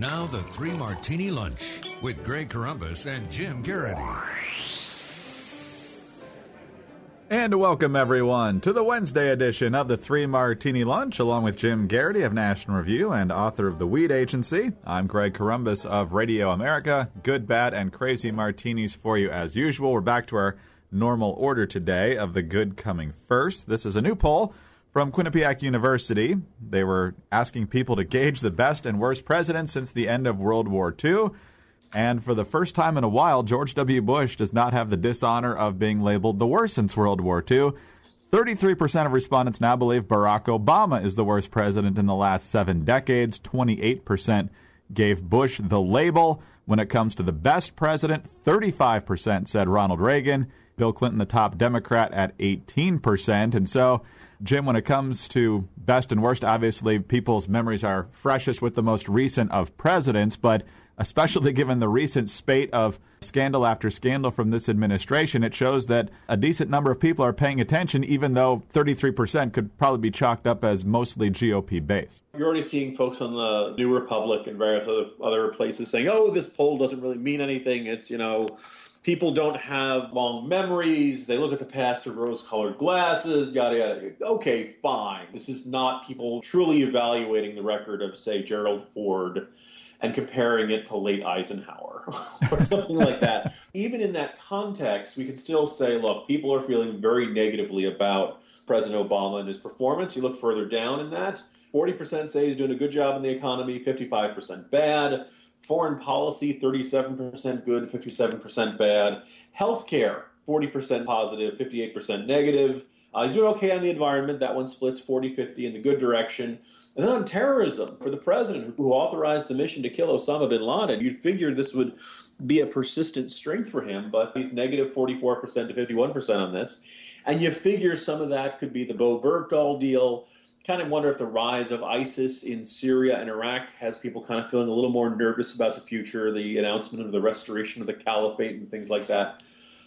Now the Three Martini Lunch with Greg Corombos and Jim Garrity. And welcome, everyone, to the Wednesday edition of the Three Martini Lunch, along with Jim Garrity of National Review and author of the WWII Agency. I'm Greg Corombos of Radio America. Good, bad, and crazy martinis for you as usual. We're back to our normal order today of the good coming first. This is a new poll from Quinnipiac University. They were asking people to gauge the best and worst president since the end of World War II. And for the first time in a while, George W. Bush does not have the dishonor of being labeled the worst since World War II. 33% of respondents now believe Barack Obama is the worst president in the last 7 decades. 28% gave Bush the label. When it comes to the best president, 35% said Ronald Reagan. Bill Clinton, the top Democrat, at 18%. And so, Jim, when it comes to best and worst, obviously people's memories are freshest with the most recent of presidents, but especially given the recent spate of scandal after scandal from this administration, it shows that a decent number of people are paying attention, even though 33% could probably be chalked up as mostly GOP-based. You're already seeing folks on the New Republic and various other places saying, oh, this poll doesn't really mean anything. It's, people don't have long memories. They look at the past through rose-colored glasses, yada, yada. Okay, fine. This is not people truly evaluating the record of, say, Gerald Ford and comparing it to late Eisenhower or something like that. Even in that context, we can still say, look, people are feeling very negatively about President Obama and his performance. You look further down in that, 40% say he's doing a good job in the economy, 55% bad. Foreign policy, 37% good, 57% bad. Healthcare, 40% positive, 58% negative. He's doing okay on the environment. That one splits 40-50 in the good direction. And then on terrorism, for the president who authorized the mission to kill Osama bin Laden, you'd figure this would be a persistent strength for him, but he's negative 44% to 51% on this. And you figure some of that could be the Bo Bergdahl deal. Kind of wonder if the rise of ISIS in Syria and Iraq has people kind of feeling a little more nervous about the future, the announcement of the restoration of the caliphate and things like that.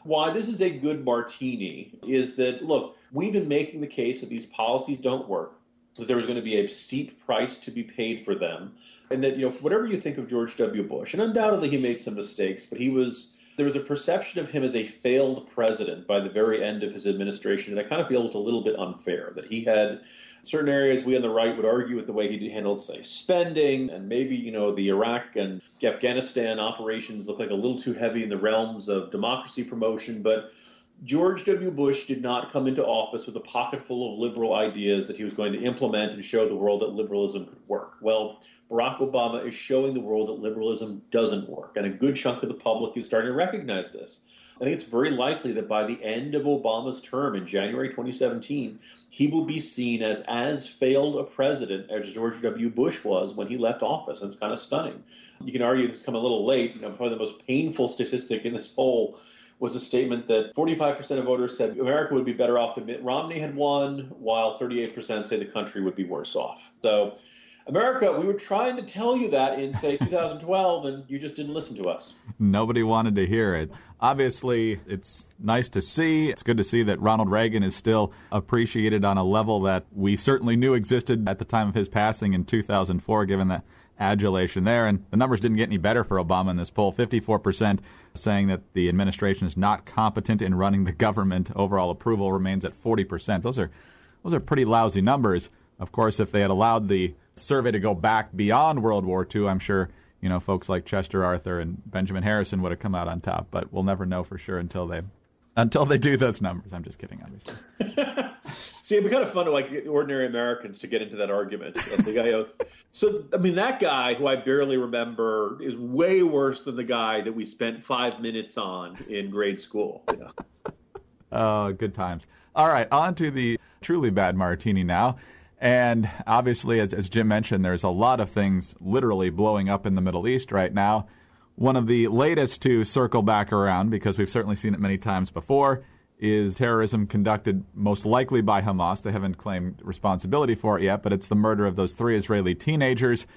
Why this is a good martini is that, look, we've been making the case that these policies don't work, that there was going to be a steep price to be paid for them, and that, whatever you think of George W. Bush, and undoubtedly he made some mistakes, but there was a perception of him as a failed president by the very end of his administration, and I kind of feel it was a little bit unfair, that he had certain areas we on the right would argue with the way he handled, say, spending, and maybe, the Iraq and Afghanistan operations look like a little too heavy in the realms of democracy promotion. But George W. Bush did not come into office with a pocket full of liberal ideas that he was going to implement and show the world that liberalism could work. Well, Barack Obama is showing the world that liberalism doesn't work, and a good chunk of the public is starting to recognize this. I think it's very likely that by the end of Obama's term in January 2017, he will be seen as failed a president as George W. Bush was when he left office. And it's kind of stunning. You can argue this has come a little late. Probably the most painful statistic in this poll was a statement that 45% of voters said America would be better off if Mitt Romney had won, while 38% say the country would be worse off. So America, we were trying to tell you that in, say, 2012, and you just didn't listen to us. Nobody wanted to hear it. Obviously, it's nice to see. It's good to see that Ronald Reagan is still appreciated on a level that we certainly knew existed at the time of his passing in 2004, given the adulation there. And the numbers didn't get any better for Obama in this poll. 54% saying that the administration is not competent in running the government. Overall approval remains at 40%. Those are pretty lousy numbers. Of course, if they had allowed the survey to go back beyond World War II, I'm sure, folks like Chester Arthur and Benjamin Harrison would have come out on top. But we'll never know for sure until they do those numbers. I'm just kidding, obviously. See, it'd be kind of fun to get ordinary Americans to get into that argument. That guy, who I barely remember, is way worse than the guy that we spent 5 minutes on in grade school. Oh, good times. All right, on to the truly bad martini now. And obviously, as Jim mentioned, there's a lot of things literally blowing up in the Middle East right now. One of the latest to circle back around, because we've certainly seen it many times before, is terrorism conducted most likely by Hamas. They haven't claimed responsibility for it yet, but it's the murder of those 3 Israeli teenagers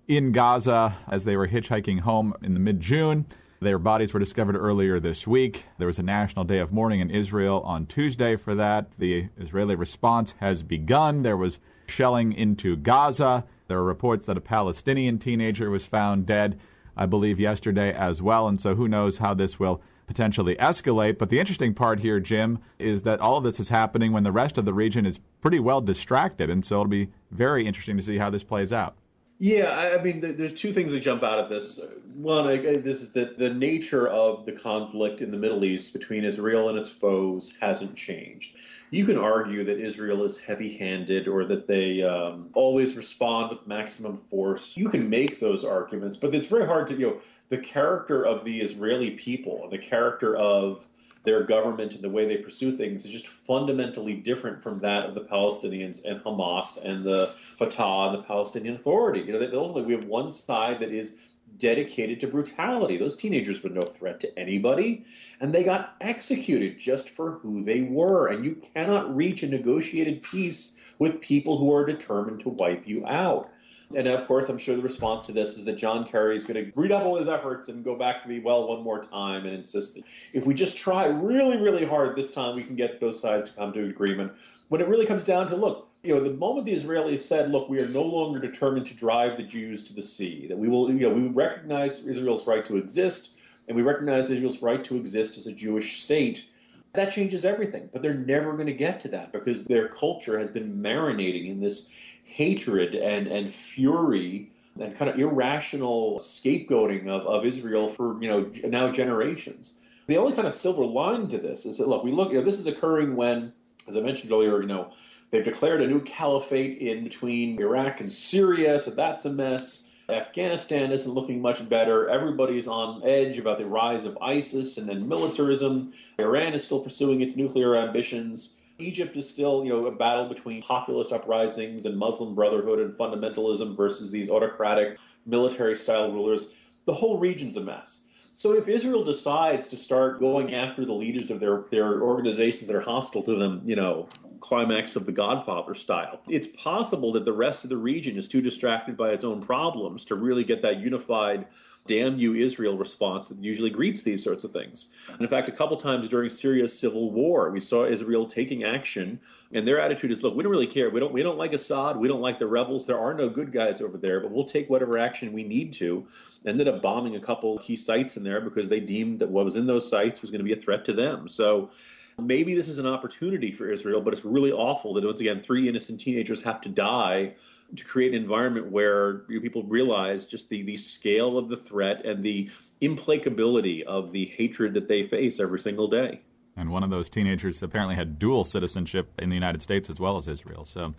in Gaza as they were hitchhiking home in the mid-June. Their bodies were discovered earlier this week. There was a national day of mourning in Israel on Tuesday for that. The Israeli response has begun. There was shelling into Gaza. There are reports that a Palestinian teenager was found dead, I believe, yesterday as well. And so who knows how this will potentially escalate. But the interesting part here, Jim, is that all of this is happening when the rest of the region is pretty well distracted. And so it'll be very interesting to see how this plays out. Yeah, I mean, there's two things that jump out of this. One, this is that the nature of the conflict in the Middle East between Israel and its foes hasn't changed. You can argue that Israel is heavy-handed or that they always respond with maximum force. You can make those arguments, but it's very hard to, the character of the Israeli people and the character of their government and the way they pursue things is just fundamentally different from that of the Palestinians and Hamas and the Fatah and the Palestinian Authority. Ultimately, we have one side that is dedicated to brutality. Those teenagers were no threat to anybody, and they got executed just for who they were. And you cannot reach a negotiated peace with people who are determined to wipe you out. And of course, I'm sure the response to this is that John Kerry is going to redouble his efforts and go back to the well one more time and insist that if we just try really, really hard this time, we can get both sides to come to an agreement. When it really comes down to, look, the moment the Israelis said, look, we are no longer determined to drive the Jews to the sea, that we will, we recognize Israel's right to exist, and we recognize Israel's right to exist as a Jewish state, that changes everything. But they're never going to get to that because their culture has been marinating in this hatred and fury and kind of irrational scapegoating of Israel for, now generations. The only kind of silver line to this is that, look, this is occurring when, as I mentioned earlier, they've declared a new caliphate in between Iraq and Syria, so that's a mess. Afghanistan isn't looking much better. Everybody's on edge about the rise of ISIS and then militarism. Iran is still pursuing its nuclear ambitions. Egypt is still, a battle between populist uprisings and Muslim Brotherhood and fundamentalism versus these autocratic military-style rulers. The whole region's a mess. So if Israel decides to start going after the leaders of their organizations that are hostile to them, climax of the Godfather style, it's possible that the rest of the region is too distracted by its own problems to really get that unified damn you Israel response that usually greets these sorts of things. And in fact, a couple times during Syria's civil war, we saw Israel taking action, and their attitude is, look, we don't really care. We don't like Assad. We don't like the rebels. There are no good guys over there, but we'll take whatever action we need to. Ended up bombing a couple key sites in there because they deemed that what was in those sites was going to be a threat to them. So maybe this is an opportunity for Israel, but it's really awful that, once again, 3 innocent teenagers have to die to create an environment where people realize just the scale of the threat and the implacability of the hatred that they face every single day. And one of those teenagers apparently had dual citizenship in the United States as well as Israel. So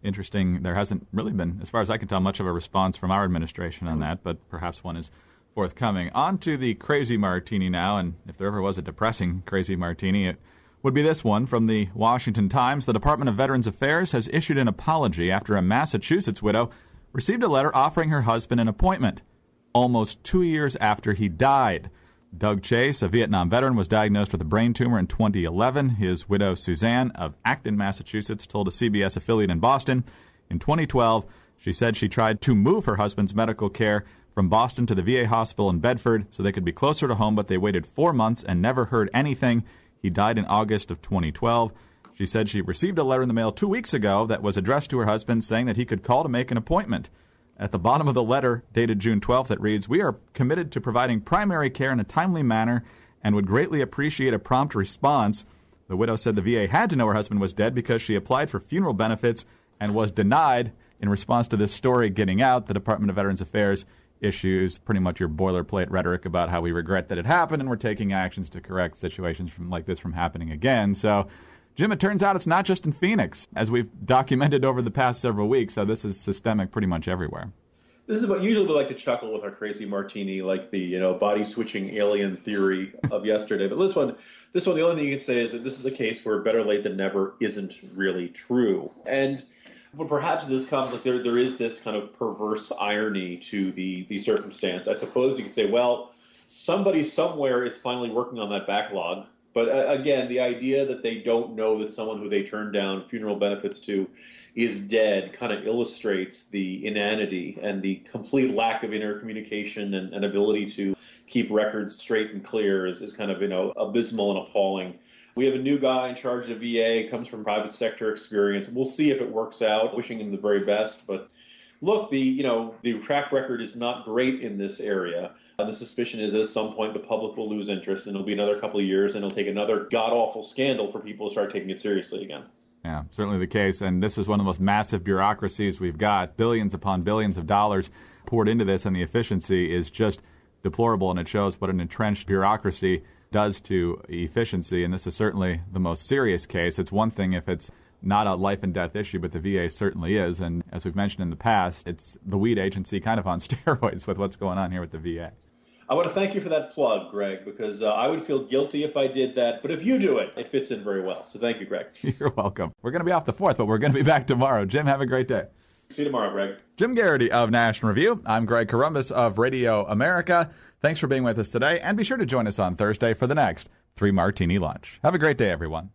interesting. There hasn't really been, as far as I can tell, much of a response from our administration on that, but perhaps one is forthcoming. On to the crazy martini now, and if there ever was a depressing crazy martini, it would be this one from the Washington Times. The Department of Veterans Affairs has issued an apology after a Massachusetts widow received a letter offering her husband an appointment almost 2 years after he died. Doug Chase, a Vietnam veteran, was diagnosed with a brain tumor in 2011. His widow, Suzanne, of Acton, Massachusetts, told a CBS affiliate in Boston in 2012 she said she tried to move her husband's medical care from Boston to the VA hospital in Bedford so they could be closer to home, but they waited 4 months and never heard anything. He died in August of 2012. She said she received a letter in the mail 2 weeks ago that was addressed to her husband saying that he could call to make an appointment. At the bottom of the letter, dated June 12th, it reads, "We are committed to providing primary care in a timely manner and would greatly appreciate a prompt response." The widow said the VA had to know her husband was dead because she applied for funeral benefits and was denied. In response to this story getting out, the Department of Veterans Affairs issues pretty much your boilerplate rhetoric about how we regret that it happened and we're taking actions to correct situations like this from happening again. So, Jim, it turns out it's not just in Phoenix, as we've documented over the past several weeks. So this is systemic pretty much everywhere. This is what usually we like to chuckle with our crazy martini, like the body switching alien theory of yesterday. But this one, the only thing you can say is that this is a case where better late than never isn't really true. And but perhaps this comes like there is this kind of perverse irony to the circumstance. I suppose you could say, well, somebody somewhere is finally working on that backlog. But again, the idea that they don't know that someone who they turned down funeral benefits to is dead kind of illustrates the inanity and the complete lack of intercommunication and ability to keep records straight and clear is kind of abysmal and appalling. We have a new guy in charge of VA, comes from private sector experience. We'll see if it works out. Wishing him the very best, but look, the track record is not great in this area. The suspicion is that at some point the public will lose interest, and it'll be another couple of years, and it'll take another god-awful scandal for people to start taking it seriously again. Yeah, certainly the case. And this is one of the most massive bureaucracies we've got. Billions upon billions of dollars poured into this, and the efficiency is just deplorable, and it shows what an entrenched bureaucracy does to efficiency. And this is certainly the most serious case. It's one thing if it's not a life and death issue, but the VA certainly is. And as we've mentioned in the past, it's the WWII agency kind of on steroids with what's going on here with the VA. I want to thank you for that plug, Greg, because I would feel guilty if I did that. But if you do it, it fits in very well. So thank you, Greg. You're welcome. We're going to be off the 4th, but we're going to be back tomorrow. Jim, have a great day. See you tomorrow, Greg. Jim Garrity of National Review. I'm Greg Corombos of Radio America. Thanks for being with us today, and be sure to join us on Thursday for the next 3 Martini Lunch. Have a great day, everyone.